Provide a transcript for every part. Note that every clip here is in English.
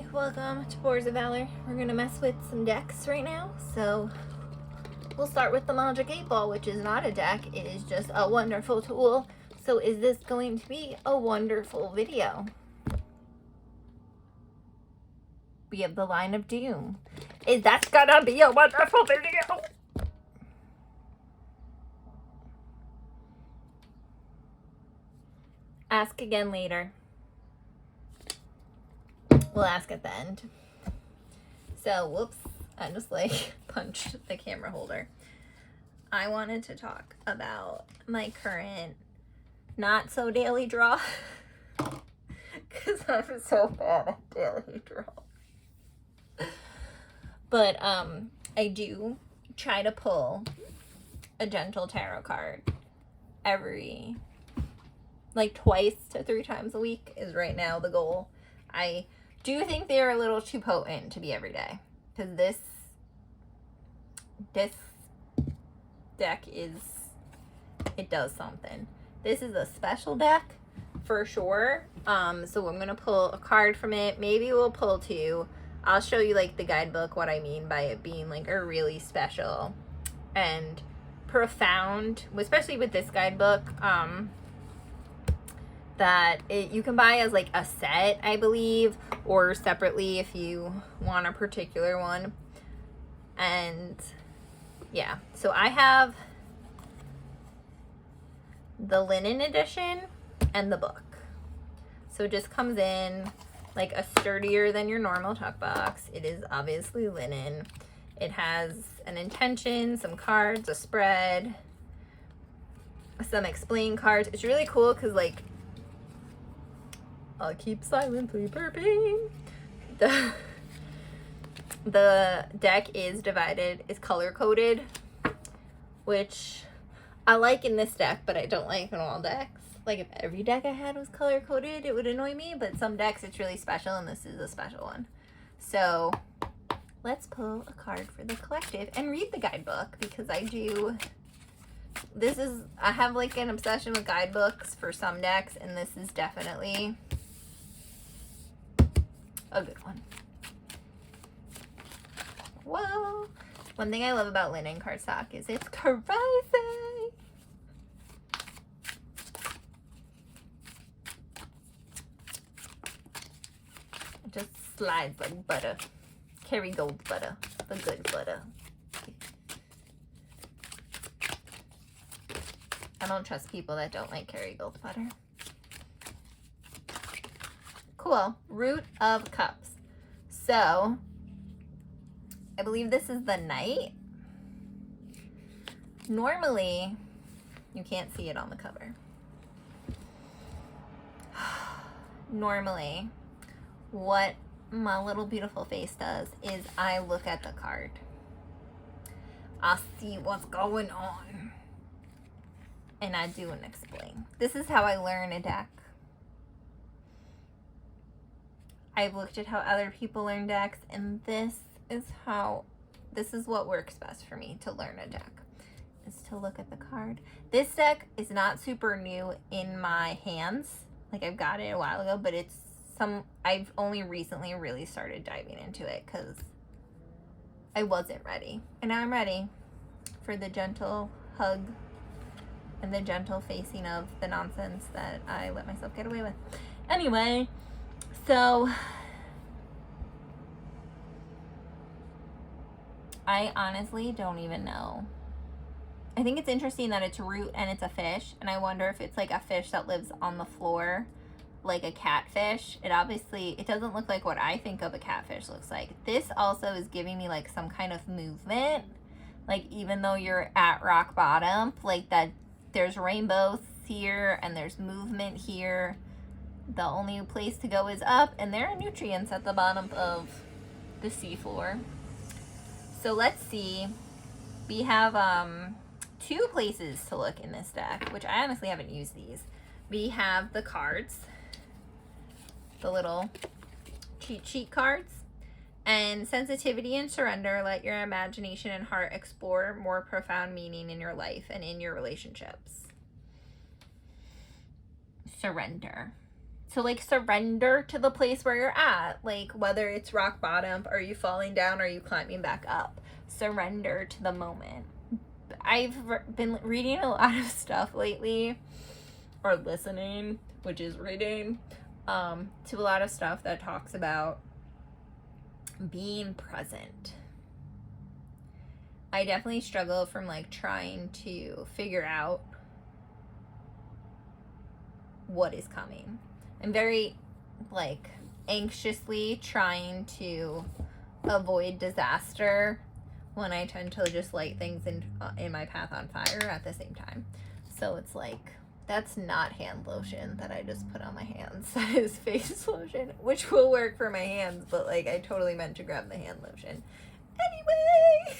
everybody, welcome to Boards of Valor. We're gonna mess with some decks right now, so we'll start with the Magic 8 Ball, which is not a deck, it is just a wonderful tool. So is this going to be a wonderful video? We have the Line of Doom. That's gonna be a wonderful video! Ask again later. We'll ask at the end. So, whoops, I just like punched the camera holder. I wanted to talk about my current not so daily draw because I'm so bad at daily draw. But I do try to pull a gentle tarot card every like twice to 3 times a week is right now the goal. I do think they're a little too potent to be every day, because this deck it does something. This is a special deck for sure. So I'm gonna pull a card from it. Maybe we'll pull 2. I'll show you like the guidebook, what I mean by it being like a really special and profound, especially with this guidebook. That you can buy as like a set, I believe, or separately if you want a particular one. And yeah, so I have the linen edition and the book. So it just comes in like a sturdier than your normal tuck box. It is obviously linen. It has an intention, some cards, a spread, some explain cards. It's really cool because like I'll keep silently burping. The deck is divided, is color coded, which I like in this deck, but I don't like in all decks. Like if every deck I had was color coded, it would annoy me, but some decks it's really special and this is a special one. So let's pull a card for the collective and read the guidebook, because I have like an obsession with guidebooks for some decks, and this is definitely a good one. Whoa. One thing I love about linen cardstock is it's crazy. It just slides like butter. Kerrygold butter. The good butter. I don't trust people that don't like Kerrygold butter. Cool. Root of Cups. So, I believe this is the Knight. Normally, you can't see it on the cover. Normally, what my little beautiful face does is I look at the card. I see what's going on. And I do an explain. This is how I learn a deck. I've looked at how other people learn decks, and this is what works best for me to learn a deck, is to look at the card. This deck is not super new in my hands. Like I've got it a while ago, but I've only recently really started diving into it because I wasn't ready. And now I'm ready for the gentle hug and the gentle facing of the nonsense that I let myself get away with. Anyway, so I honestly don't even know. I think it's interesting that it's root and it's a fish, and I wonder if it's like a fish that lives on the floor, like a catfish. It doesn't look like what I think of a catfish looks like. This also is giving me like some kind of movement, like even though you're at rock bottom, like that there's rainbows here and there's movement here. The only place to go is up, and there are nutrients at the bottom of the seafloor. So let's see. We have 2 places to look in this deck, which I honestly haven't used these. We have the cards, the little cheat sheet cards, and sensitivity and surrender. Let your imagination and heart explore more profound meaning in your life and in your relationships. Surrender. So like surrender to the place where you're at, like whether it's rock bottom, are you falling down, or are you climbing back up? Surrender to the moment. I've been reading a lot of stuff lately, or listening, which is reading, to a lot of stuff that talks about being present. I definitely struggle from like trying to figure out what is coming. I'm very like anxiously trying to avoid disaster when I tend to just light things in my path on fire at the same time. So it's like, that's not hand lotion that I just put on my hands. That is face lotion, which will work for my hands, but like I totally meant to grab the hand lotion. Anyway,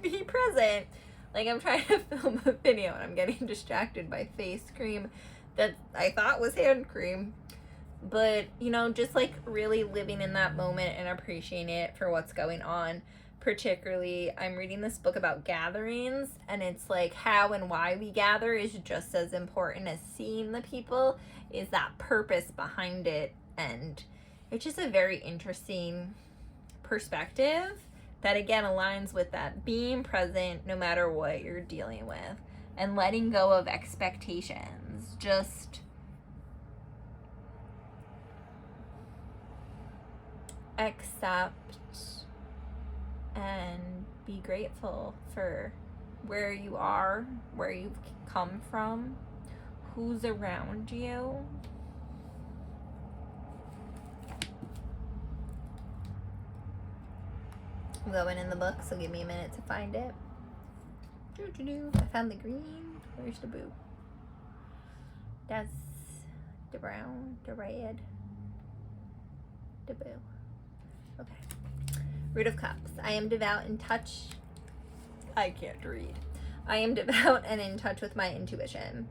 be present. Like I'm trying to film a video and I'm getting distracted by face cream that I thought was hand cream. But, you know, just like really living in that moment and appreciating it for what's going on. Particularly, I'm reading this book about gatherings, and it's like how and why we gather is just as important as seeing the people, is that purpose behind it. And it's just a very interesting perspective that again aligns with that being present no matter what you're dealing with, and letting go of expectations. Just accept and be grateful for where you are, where you've come from, who's around you. I'm going in the book, so give me a minute to find it. I found the green. Where's the blue? That's the brown, the red, the blue. Okay. Root of Cups. I am devout and I can't read. I am devout and in touch with my intuition.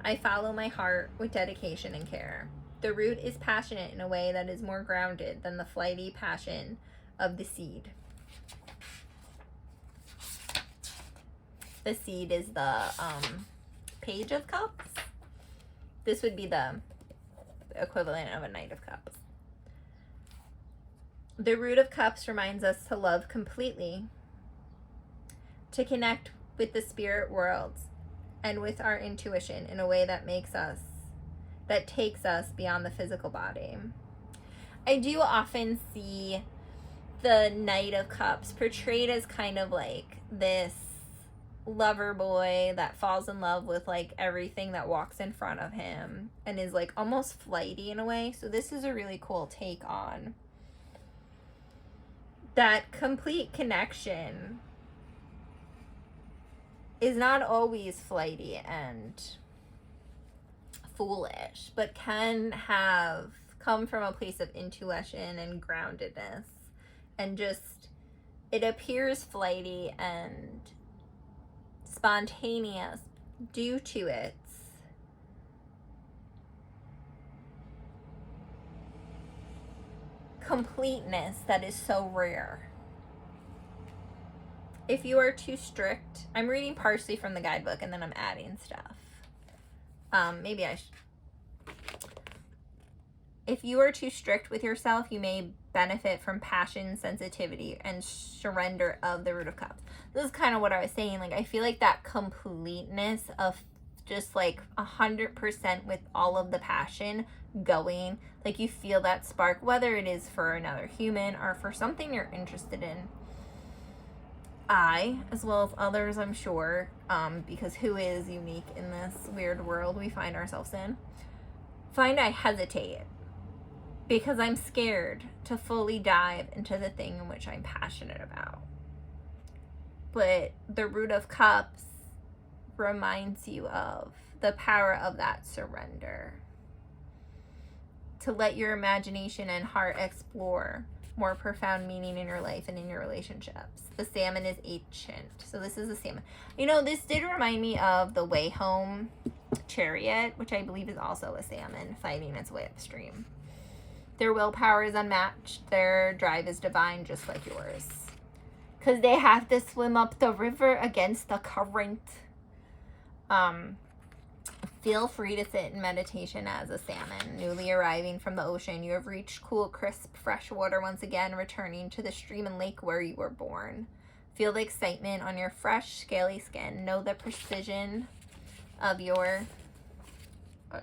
I follow my heart with dedication and care. The root is passionate in a way that is more grounded than the flighty passion of the seed. The seed is the Page of Cups. This would be the equivalent of a Knight of Cups. The Root of Cups reminds us to love completely, to connect with the spirit worlds and with our intuition in a way that takes us beyond the physical body. I do often see the Knight of Cups portrayed as kind of like this lover boy that falls in love with like everything that walks in front of him and is like almost flighty in a way. So this is a really cool take on that. Complete connection is not always flighty and foolish, but can come from a place of intuition and groundedness. And just, it appears flighty and spontaneous due to its completeness that is so rare. If you are too strict, I'm reading partially from the guidebook and then I'm adding stuff. If you are too strict with yourself, you may benefit from passion, sensitivity, and surrender of the Root of Cups. This is kind of what I was saying. Like, I feel like that completeness of just like 100% with all of the passion going, like you feel that spark, whether it is for another human or for something you're interested in. I, as well as others, I'm sure, because who is unique in this weird world we find ourselves in, find I hesitate because I'm scared to fully dive into the thing in which I'm passionate about. But the Root of Cups reminds you of the power of that surrender, to let your imagination and heart explore more profound meaning in your life and in your relationships. The salmon is ancient. So this is a salmon. You know, this did remind me of the Way Home chariot, which I believe is also a salmon fighting its way upstream. Their willpower is unmatched. Their drive is divine, just like yours. Because they have to swim up the river against the current. Feel free to sit in meditation as a salmon, newly arriving from the ocean. You have reached cool, crisp, fresh water once again, returning to the stream and lake where you were born. Feel the excitement on your fresh, scaly skin. Know the precision of your...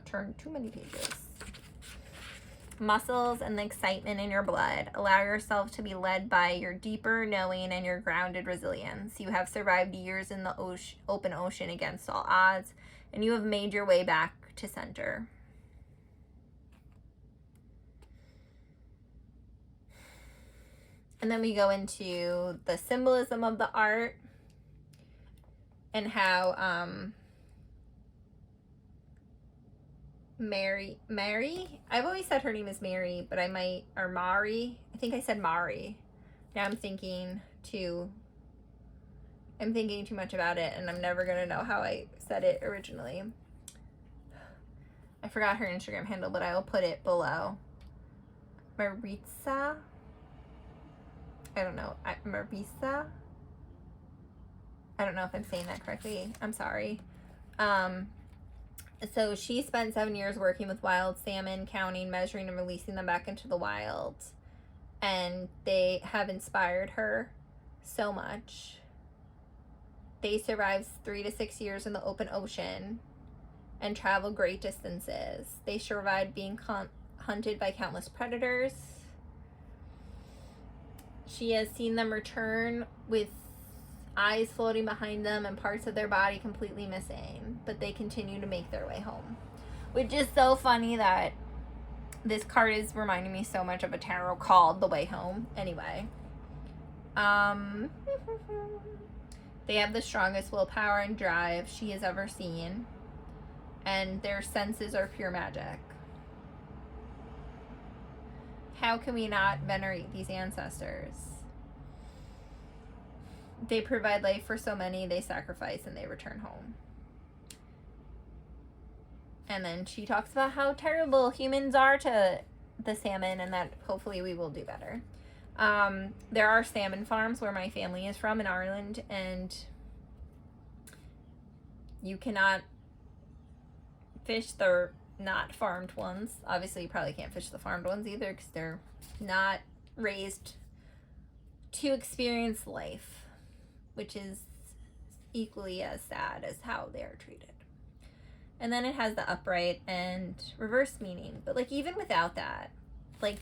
turn too many pages. Muscles and the excitement in your blood. Allow yourself to be led by your deeper knowing and your grounded resilience. You have survived years in the open ocean against all odds, and you have made your way back to center. And then we go into the symbolism of the art and how Mary, I've always said her name is Mary, but or Mari, I think I said Mari. Now I'm thinking too much about it, and I'm never gonna know how I said it originally. I forgot her Instagram handle, but I will put it below. Maritza? I don't know. Marisa? I don't know if I'm saying that correctly. I'm sorry. So she spent 7 years working with wild salmon, counting, measuring, and releasing them back into the wild. And they have inspired her so much. They survived 3 to 6 years in the open ocean and traveled great distances. They survived being hunted by countless predators. She has seen them return with eyes floating behind them and parts of their body completely missing, but they continue to make their way home. Which is so funny that this card is reminding me so much of a tarot called The Way Home. Anyway. They have the strongest willpower and drive she has ever seen, and their senses are pure magic. How can we not venerate these ancestors? They provide life for so many, they sacrifice, and they return home. And then she talks about how terrible humans are to the salmon, and that hopefully we will do better. There are salmon farms where my family is from in Ireland, and you cannot fish the not farmed ones. Obviously, you probably can't fish the farmed ones either because they're not raised to experience life, which is equally as sad as how they are treated. And then it has the upright and reverse meaning. But like even without that, like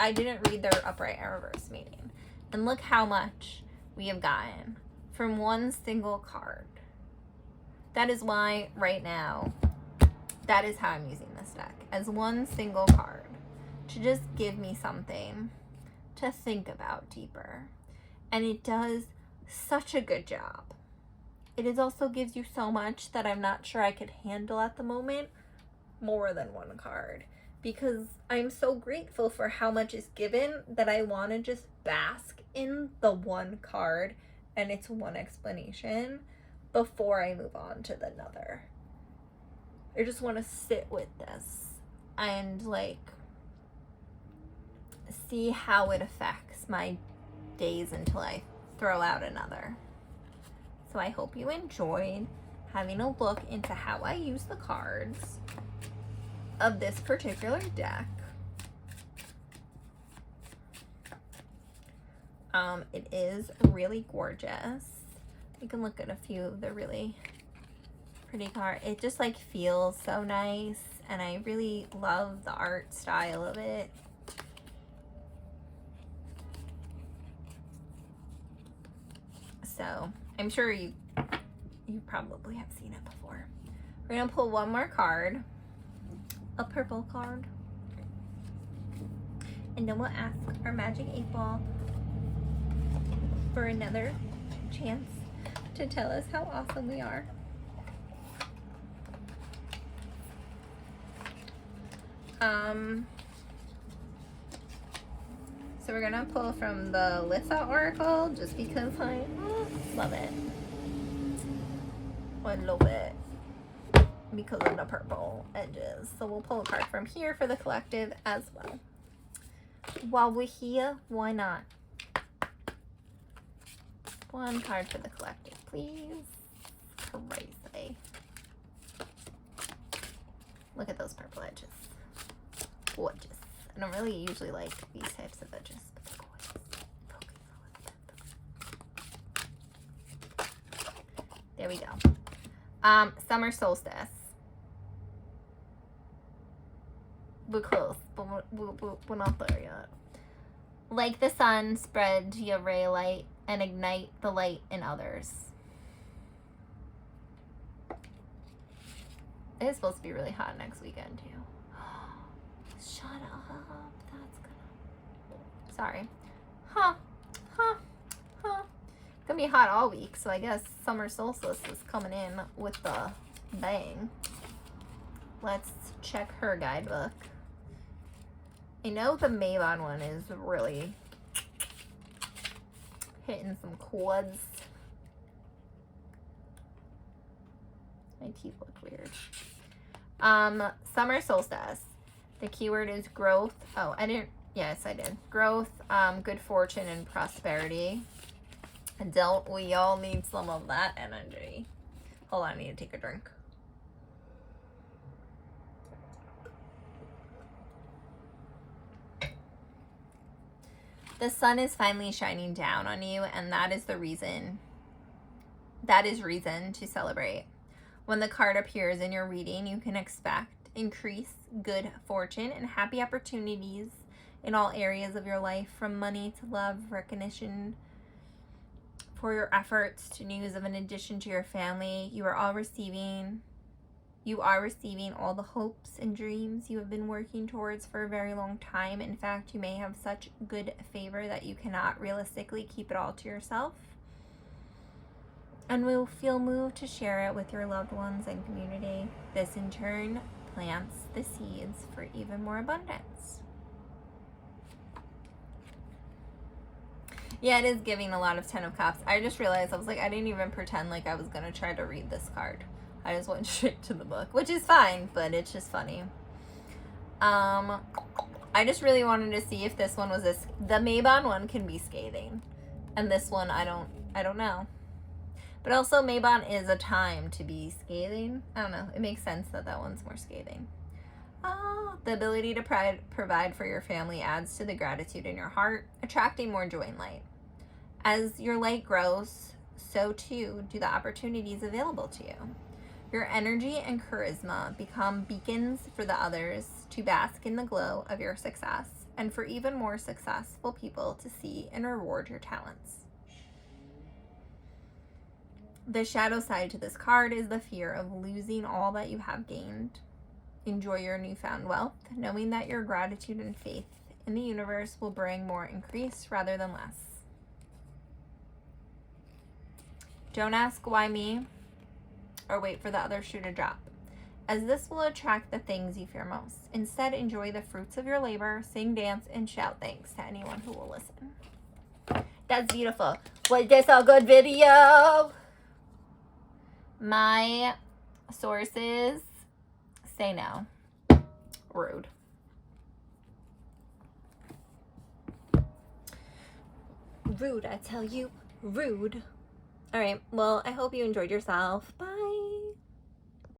I didn't read their upright and reverse meaning. And look how much we have gotten from one single card. That is why right now, that is how I'm using this deck, as one single card, to just give me something to think about deeper. And it does such a good job. It also gives you so much that I'm not sure I could handle at the moment more than one card, because I'm so grateful for how much is given that I want to just bask in the one card and its one explanation before I move on to another. I just want to sit with this and like see how it affects my days until I throw out another. So I hope you enjoyed having a look into how I use the cards of this particular deck. It is really gorgeous. You can look at a few of the really pretty cards. It just like feels so nice, and I really love the art style of it. So I'm sure you probably have seen it before. We're gonna pull one more card, a purple card, and then we'll ask our magic 8-ball for another chance to tell us how awesome we are. So we're gonna pull from the Litha Oracle just because I love it. I love it because of the purple edges. So we'll pull a card from here for the collective as well. While we're here, why not? One card for the collective, please. Crazy. Look at those purple edges. Gorgeous. I don't really usually like these types of edges, but they're gorgeous. There we go. Summer solstice. We're close, but we're not there yet. Like the sun, spread your ray light and ignite the light in others. It is supposed to be really hot next weekend too. Shut up. That's gonna. Sorry. Huh. It's gonna be hot all week, so I guess summer solstice is coming in with the bang. Let's check her guidebook. I know the Mavon one is really hitting some chords. My teeth look weird. Summer solstice. The keyword is growth. Oh, I didn't. Yes, I did. Growth, good fortune, and prosperity. And don't we all need some of that energy? Hold on, I need to take a drink. The sun is finally shining down on you, and that is the reason. That is reason to celebrate. When the card appears in your reading, you can expect increase, good fortune, and happy opportunities in all areas of your life, from money to love, recognition for your efforts, to news of an addition to your family. You are receiving all the hopes and dreams you have been working towards for a very long time. In fact, you may have such good favor that you cannot realistically keep it all to yourself, and will feel moved to share it with your loved ones and community. This in turn plants the seeds for even more abundance. Yeah, it is giving a lot of Ten of Cups. I just realized, I was like, I didn't even pretend like I was going to try to read this card. I just went straight to the book, which is fine, but it's just funny. I just really wanted to see if this one was this. The Mabon one can be scathing, and this one I don't know. But also Mabon is a time to be scathing. I don't know. It makes sense that that one's more scathing. The ability to provide for your family adds to the gratitude in your heart, attracting more joy and light. As your light grows, so too do the opportunities available to you. Your energy and charisma become beacons for the others to bask in the glow of your success, and for even more successful people to see and reward your talents. The shadow side to this card is the fear of losing all that you have gained. Enjoy your newfound wealth, knowing that your gratitude and faith in the universe will bring more increase rather than less. Don't ask why me, or wait for the other shoe to drop, as this will attract the things you fear most. Instead, enjoy the fruits of your labor, sing, dance, and shout thanks to anyone who will listen. That's beautiful. Was this a good video? My sources say no. Rude. Rude, I tell you. Rude. All right. Well, I hope you enjoyed yourself. Bye.